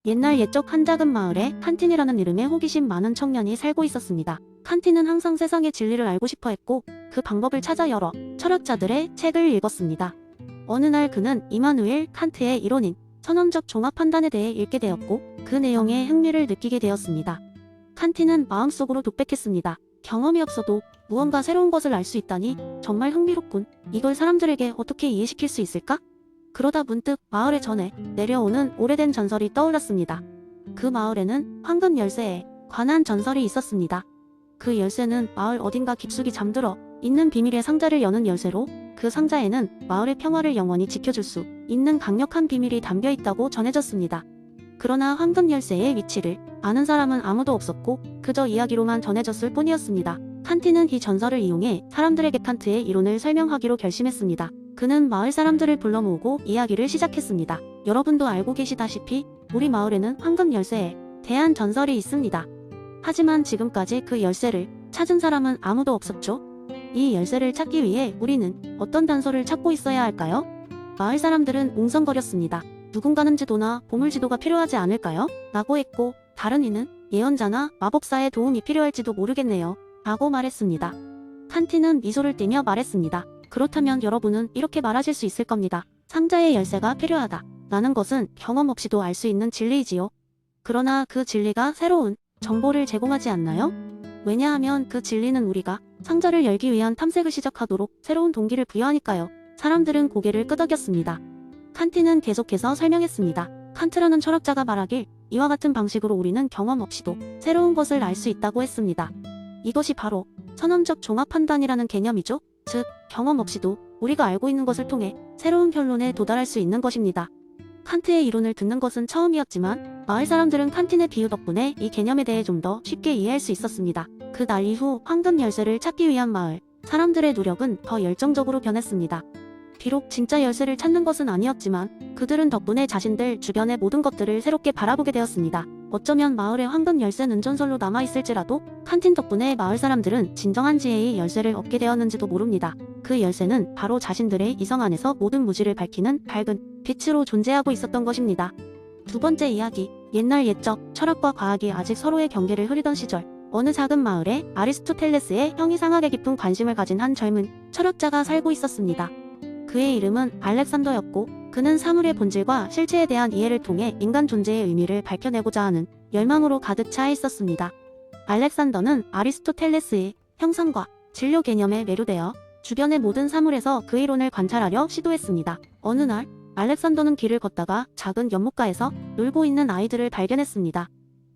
옛날 옛적 한 작은 마을에 칸틴이라는 이름의 호기심 많은 청년이 살고 있었습니다. 칸틴은 항상 세상의 진리를 알고 싶어 했고 그 방법을 찾아 여러 철학자들의 책을 읽었습니다. 어느 날 그는 이마누엘 칸트의 이론인 선언적 종합 판단에 대해 읽게 되었고 그 내용에 흥미를 느끼게 되었습니다. 칸틴은 마음속으로 독백했습니다. 경험이 없어도 무언가 새로운 것을 알 수 있다니 정말 흥미롭군. 이걸 사람들에게 어떻게 이해시킬 수 있을까? 그러다 문득 마을의 전에 내려오는 오래된 전설이 떠올랐습니다. 그 마을에는 황금 열쇠에 관한 전설이 있었습니다. 그 열쇠는 마을 어딘가 깊숙이 잠들어 있는 비밀의 상자를 여는 열쇠로 그 상자에는 마을의 평화를 영원히 지켜줄 수 있는 강력한 비밀이 담겨 있다고 전해졌습니다. 그러나 황금 열쇠의 위치를 아는 사람은 아무도 없었고 그저 이야기로만 전해졌을 뿐이었습니다. 칸틴은 이 전설을 이용해 사람들에게 칸트의 이론을 설명하기로 결심했습니다. 그는 마을 사람들을 불러 모으고 이야기를 시작했습니다. 여러분도 알고 계시다시피 우리 마을에는 황금 열쇠에 대한 전설이 있습니다. 하지만 지금까지 그 열쇠를 찾은 사람은 아무도 없었죠. 이 열쇠를 찾기 위해 우리는 어떤 단서를 찾고 있어야 할까요? 마을 사람들은 웅성거렸습니다. 누군가는 지도나 보물지도가 필요하지 않을까요? 라고 했고 다른 이는 예언자나 마법사의 도움이 필요할지도 모르겠네요. 라고 말했습니다. 칸틴은 미소를 띠며 말했습니다. 그렇다면 여러분은 이렇게 말하실 수 있을 겁니다. 상자의 열쇠가 필요하다. 라는 것은 경험 없이도 알 수 있는 진리이지요. 그러나 그 진리가 새로운 정보를 제공하지 않나요? 왜냐하면 그 진리는 우리가 상자를 열기 위한 탐색을 시작하도록 새로운 동기를 부여하니까요. 사람들은 고개를 끄덕였습니다. 칸틴은 계속해서 설명했습니다. 칸트라는 철학자가 말하길 이와 같은 방식으로 우리는 경험 없이도 새로운 것을 알 수 있다고 했습니다. 이것이 바로 선언적 종합 판단이라는 개념이죠. 즉, 경험 없이도 우리가 알고 있는 것을 통해 새로운 결론에 도달할 수 있는 것입니다. 칸트의 이론을 듣는 것은 처음이었지만 마을 사람들은 칸틴의 비유 덕분에 이 개념에 대해 좀 더 쉽게 이해할 수 있었습니다. 그 날 이후 황금 열쇠를 찾기 위한 마을 사람들의 노력은 더 열정적으로 변했습니다. 비록 진짜 열쇠를 찾는 것은 아니었지만 그들은 덕분에 자신들 주변의 모든 것들을 새롭게 바라보게 되었습니다. 어쩌면 마을의 황금 열쇠는 전설로 남아있을지라도 칸틴 덕분에 마을 사람들은 진정한 지혜의 열쇠를 얻게 되었는지도 모릅니다. 그 열쇠는 바로 자신들의 이성 안에서 모든 무지를 밝히는 밝은 빛으로 존재하고 있었던 것입니다. 두 번째 이야기, 옛날 옛적 철학과 과학이 아직 서로의 경계를 흐리던 시절 어느 작은 마을에 아리스토텔레스의 형이상학에 깊은 관심을 가진 한 젊은 철학자가 살고 있었습니다. 그의 이름은 알렉산더였고 그는 사물의 본질과 실체에 대한 이해를 통해 인간 존재의 의미를 밝혀내고자 하는 열망으로 가득 차 있었습니다. 알렉산더는 아리스토텔레스의 형상과 진료 개념에 매료되어 주변의 모든 사물에서 그 이론을 관찰하려 시도했습니다. 어느 날 알렉산더는 길을 걷다가 작은 연못가에서 놀고 있는 아이들을 발견했습니다.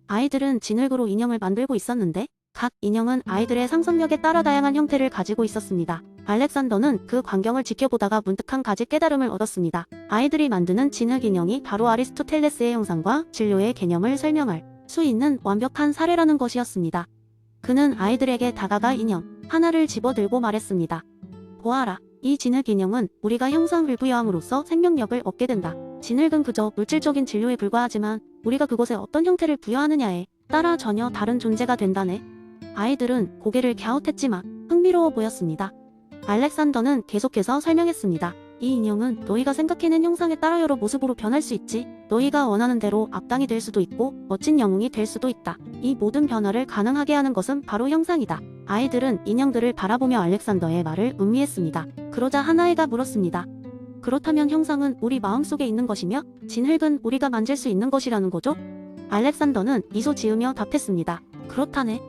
아이들은 진흙으로 인형을 만들고 있었는데 각 인형은 아이들의 상상력에 따라 다양한 형태를 가지고 있었습니다. 알렉산더는 그 광경을 지켜보다가 문득 한 가지 깨달음을 얻었습니다. 아이들이 만드는 진흙 인형이 바로 아리스토텔레스의 형상과 진료의 개념을 설명할 수 있는 완벽한 사례라는 것이었습니다. 그는 아이들에게 다가가 인형 하나를 집어들고 말했습니다. 보아라, 이 진흙 인형은 우리가 형상을 부여함으로써 생명력을 얻게 된다. 진흙은 그저 물질적인 진료에 불과하지만 우리가 그것에 어떤 형태를 부여하느냐에 따라 전혀 다른 존재가 된다네. 아이들은 고개를 갸웃했지만 흥미로워 보였습니다. 알렉산더는 계속해서 설명했습니다. 이 인형은 너희가 생각해낸 형상에 따라 여러 모습으로 변할 수 있지. 너희가 원하는 대로 악당이 될 수도 있고 멋진 영웅이 될 수도 있다. 이 모든 변화를 가능하게 하는 것은 바로 형상이다. 아이들은 인형들을 바라보며 알렉산더의 말을 음미했습니다. 그러자 한 아이가 물었습니다. 그렇다면 형상은 우리 마음속에 있는 것이며 진흙은 우리가 만질 수 있는 것이라는 거죠? 알렉산더는 미소 지으며 답했습니다. 그렇다네.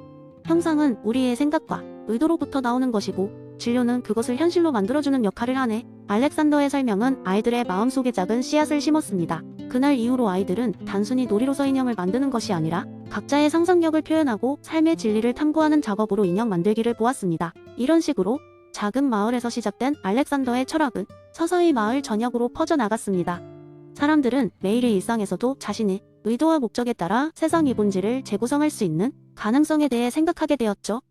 형상은 우리의 생각과 의도로부터 나오는 것이고 진료는 그것을 현실로 만들어주는 역할을 하네. 알렉산더의 설명은 아이들의 마음속에 작은 씨앗을 심었습니다. 그날 이후로 아이들은 단순히 놀이로서 인형을 만드는 것이 아니라 각자의 상상력을 표현하고 삶의 진리를 탐구하는 작업으로 인형 만들기를 보았습니다. 이런 식으로 작은 마을에서 시작된 알렉산더의 철학은 서서히 마을 전역으로 퍼져나갔습니다. 사람들은 매일의 일상에서도 자신의 의도와 목적에 따라 세상의 본질을 재구성할 수 있는 가능성에 대해 생각하게 되었죠.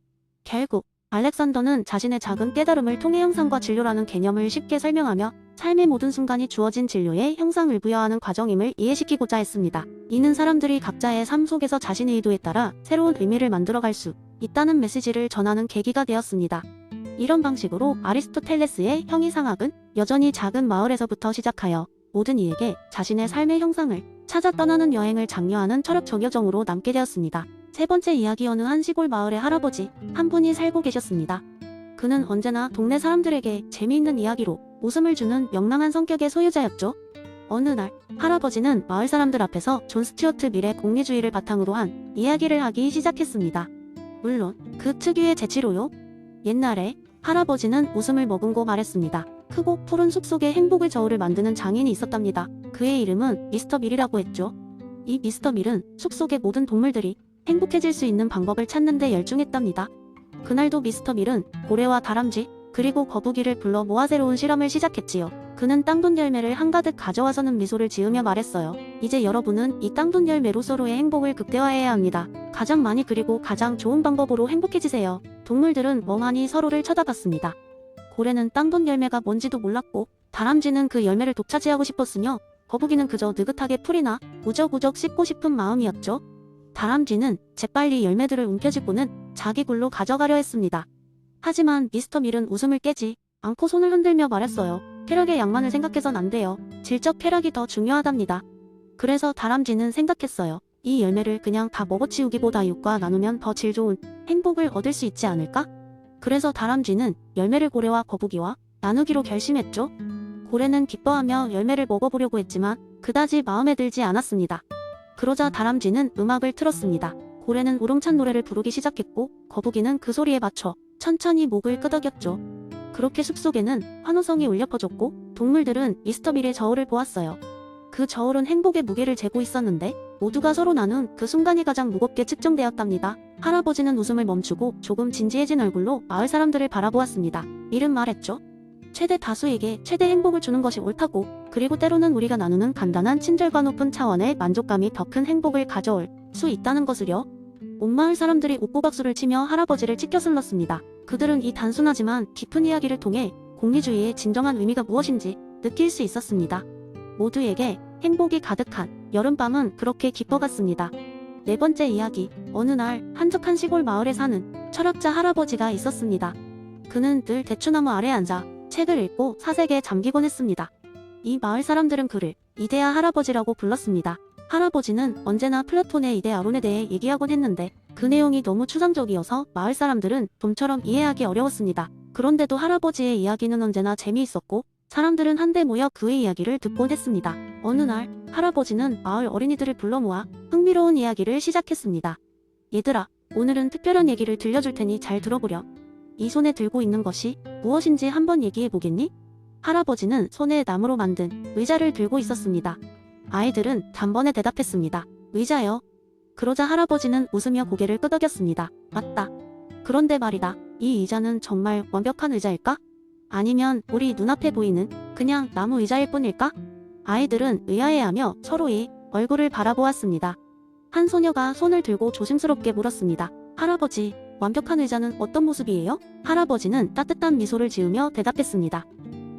결국 알렉산더는 자신의 작은 깨달음을 통해 형상과 진료라는 개념을 쉽게 설명하며 삶의 모든 순간이 주어진 진료에 형상을 부여하는 과정임을 이해시키고자 했습니다. 이는 사람들이 각자의 삶 속에서 자신의 의도에 따라 새로운 의미를 만들어갈 수 있다는 메시지를 전하는 계기가 되었습니다. 이런 방식으로 아리스토텔레스의 형이상학은 여전히 작은 마을에서부터 시작하여 모든 이에게 자신의 삶의 형상을 찾아 떠나는 여행을 장려하는 철학적 여정으로 남게 되었습니다. 세 번째 이야기. 어느 한 시골 마을에 할아버지 한 분이 살고 계셨습니다. 그는 언제나 동네 사람들에게 재미있는 이야기로 웃음을 주는 명랑한 성격의 소유자였죠. 어느 날 할아버지는 마을 사람들 앞에서 존 스튜어트 밀의 공리주의를 바탕으로 한 이야기를 하기 시작했습니다. 물론 그 특유의 재치로요. 옛날에 할아버지는 웃음을 머금고 말했습니다. 크고 푸른 숲속에 행복의 저울을 만드는 장인이 있었답니다. 그의 이름은 미스터 밀이라고 했죠. 이 미스터 밀은 숲속의 모든 동물들이 행복해질 수 있는 방법을 찾는 데 열중했답니다. 그날도 미스터 밀은 고래와 다람쥐 그리고 거북이를 불러 모아 새로운 실험을 시작했지요. 그는 땅돈 열매를 한가득 가져와서는 미소를 지으며 말했어요. 이제 여러분은 이 땅돈 열매로 서로의 행복을 극대화해야 합니다. 가장 많이 그리고 가장 좋은 방법으로 행복해지세요. 동물들은 멍하니 서로를 쳐다봤습니다. 고래는 땅돈 열매가 뭔지도 몰랐고 다람쥐는 그 열매를 독차지하고 싶었으며 거북이는 그저 느긋하게 풀이나 우적우적 씹고 싶은 마음이었죠. 다람쥐는 재빨리 열매들을 움켜쥐고는 자기 굴로 가져가려 했습니다. 하지만 미스터 밀은 웃음을 깨지 않고 손을 흔들며 말했어요. 쾌락의 양만을 생각해선 안 돼요. 질적 쾌락이 더 중요하답니다. 그래서 다람쥐는 생각했어요. 이 열매를 그냥 다 먹어치우기보다 이웃과 나누면 더 질 좋은 행복을 얻을 수 있지 않을까? 그래서 다람쥐는 열매를 고래와 거북이와 나누기로 결심했죠. 고래는 기뻐하며 열매를 먹어보려고 했지만 그다지 마음에 들지 않았습니다. 그러자 다람쥐는 음악을 틀었습니다. 고래는 우렁찬 노래를 부르기 시작했고 거북이는 그 소리에 맞춰 천천히 목을 끄덕였죠. 그렇게 숲속에는 환호성이 울려 퍼졌고 동물들은 미스터 밀의 저울을 보았어요. 그 저울은 행복의 무게를 재고 있었는데 모두가 서로 나눈 그 순간이 가장 무겁게 측정되었답니다. 할아버지는 웃음을 멈추고 조금 진지해진 얼굴로 마을 사람들을 바라보았습니다. 밀은 말했죠. 최대 다수에게 최대 행복을 주는 것이 옳다고, 그리고 때로는 우리가 나누는 간단한 친절과 높은 차원의 만족감이 더 큰 행복을 가져올 수 있다는 것을요. 온 마을 사람들이 웃고 박수를 치며 할아버지를 치켜슬렀습니다. 그들은 이 단순하지만 깊은 이야기를 통해 공리주의의 진정한 의미가 무엇인지 느낄 수 있었습니다. 모두에게 행복이 가득한 여름밤은 그렇게 깊어갔습니다. 네 번째 이야기. 어느 날 한적한 시골 마을에 사는 철학자 할아버지가 있었습니다. 그는 늘 대추나무 아래 앉아 책을 읽고 사색에 잠기곤 했습니다. 이 마을 사람들은 그를 이데아 할아버지라고 불렀습니다. 할아버지는 언제나 플라톤의 이데아론에 대해 얘기하곤 했는데 그 내용이 너무 추상적이어서 마을 사람들은 좀처럼 이해하기 어려웠습니다. 그런데도 할아버지의 이야기는 언제나 재미있었고 사람들은 한데 모여 그의 이야기를 듣곤 했습니다. 어느 날 할아버지는 마을 어린이들을 불러 모아 흥미로운 이야기를 시작했습니다. 얘들아, 오늘은 특별한 얘기를 들려줄 테니 잘 들어보렴. 이 손에 들고 있는 것이 무엇인지 한번 얘기해 보겠니? 할아버지는 손에 나무로 만든 의자를 들고 있었습니다. 아이들은 단번에 대답했습니다. 의자요. 그러자 할아버지는 웃으며 고개를 끄덕였습니다. 맞다. 그런데 말이다. 이 의자는 정말 완벽한 의자일까? 아니면 우리 눈앞에 보이는 그냥 나무 의자일 뿐일까? 아이들은 의아해하며 서로의 얼굴을 바라보았습니다. 한 소녀가 손을 들고 조심스럽게 물었습니다. 할아버지, 완벽한 의자는 어떤 모습이에요? 할아버지는 따뜻한 미소를 지으며 대답했습니다.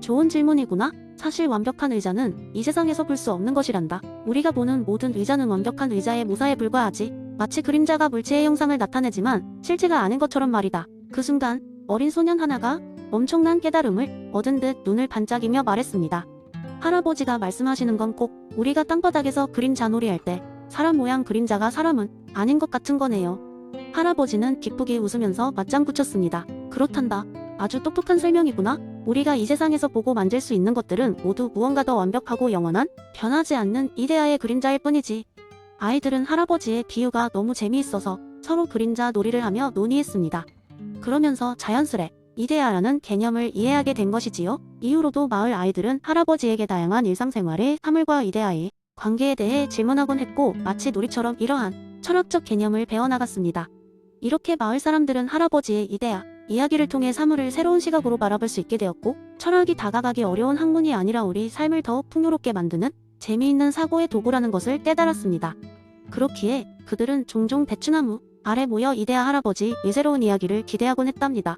좋은 질문이구나. 사실 완벽한 의자는 이 세상에서 볼 수 없는 것이란다. 우리가 보는 모든 의자는 완벽한 의자의 모사에 불과하지. 마치 그림자가 물체의 형상을 나타내지만 실체가 아닌 것처럼 말이다. 그 순간 어린 소년 하나가 엄청난 깨달음을 얻은 듯 눈을 반짝이며 말했습니다. 할아버지가 말씀하시는 건 꼭 우리가 땅바닥에서 그림자 놀이 할 때 사람 모양 그림자가 사람은 아닌 것 같은 거네요. 할아버지는 기쁘게 웃으면서 맞장구 쳤습니다. 그렇단다. 아주 똑똑한 설명이구나. 우리가 이 세상에서 보고 만질 수 있는 것들은 모두 무언가 더 완벽하고 영원한, 변하지 않는 이데아의 그림자일 뿐이지. 아이들은 할아버지의 비유가 너무 재미있어서 서로 그림자 놀이를 하며 논의했습니다. 그러면서 자연스레 이데아라는 개념을 이해하게 된 것이지요. 이후로도 마을 아이들은 할아버지에게 다양한 일상생활의 사물과 이데아의 관계에 대해 질문하곤 했고 마치 놀이처럼 이러한 철학적 개념을 배워나갔습니다. 이렇게 마을 사람들은 할아버지의 이데아 이야기를 통해 사물을 새로운 시각으로 바라볼 수 있게 되었고 철학이 다가가기 어려운 학문이 아니라 우리 삶을 더욱 풍요롭게 만드는 재미있는 사고의 도구라는 것을 깨달았습니다. 그렇기에 그들은 종종 대추나무 아래 모여 이데아 할아버지의 새로운 이야기를 기대하곤 했답니다.